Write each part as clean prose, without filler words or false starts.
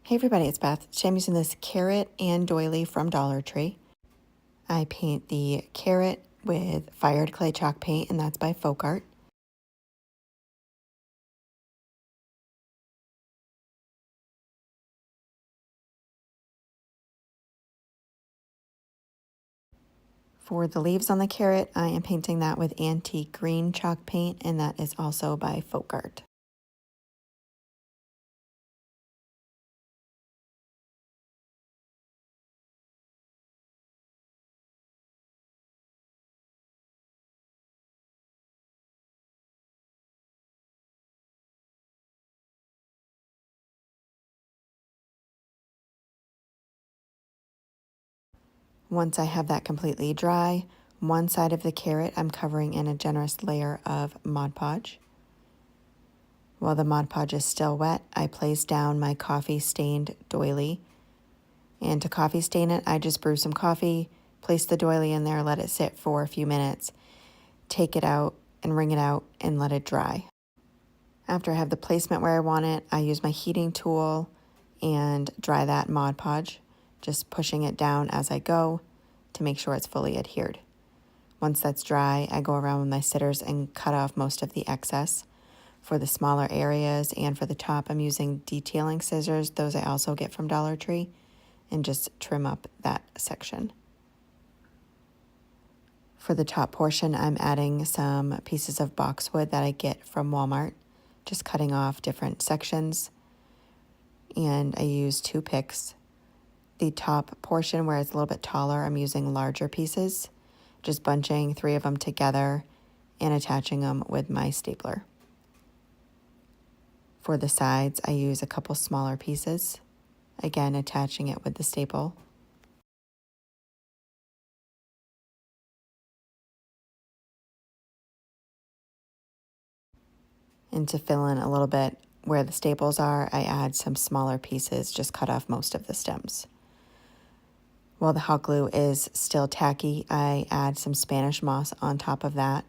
Hey everybody, it's Beth. Today I'm using this carrot and doily from Dollar Tree. I paint the carrot with fired clay chalk paint, and that's by Folkart. For the leaves on the carrot, I am painting that with antique green chalk paint, and that is also by Folkart. Once I have that completely dry, one side of the carrot I'm covering in a generous layer of Mod Podge. While the Mod Podge is still wet, I place down my coffee-stained doily. And to coffee stain it, I just brew some coffee, place the doily in there, let it sit for a few minutes, take it out and wring it out and let it dry. After I have the placement where I want it, I use my heating tool and dry that Mod Podge, just pushing it down as I go to make sure it's fully adhered. Once that's dry, I go around with my scissors and cut off most of the excess. For the smaller areas and for the top, I'm using detailing scissors. Those I also get from Dollar Tree, and just trim up that section. For the top portion, I'm adding some pieces of boxwood that I get from Walmart, just cutting off different sections, and I use 2 picks. The top portion where it's a little bit taller, I'm using larger pieces, just bunching 3 of them together and attaching them with my stapler. For the sides, I use a couple smaller pieces, again attaching it with the staple. And to fill in a little bit where the staples are, I add some smaller pieces, just cut off most of the stems. While the hot glue is still tacky, I add some Spanish moss on top of that.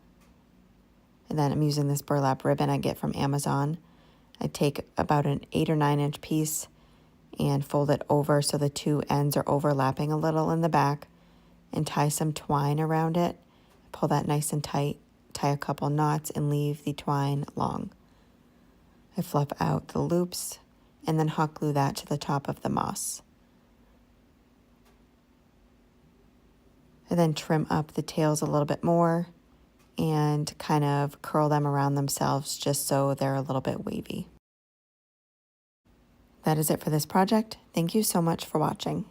And then I'm using this burlap ribbon I get from Amazon. I take about an 8 or 9 inch piece and fold it over so the 2 ends are overlapping a little in the back, and tie some twine around it. Pull that nice and tight, tie a couple knots, and leave the twine long. I fluff out the loops and then hot glue that to the top of the moss. I then trim up the tails a little bit more and kind of curl them around themselves just so they're a little bit wavy. That is it for this project. Thank you so much for watching.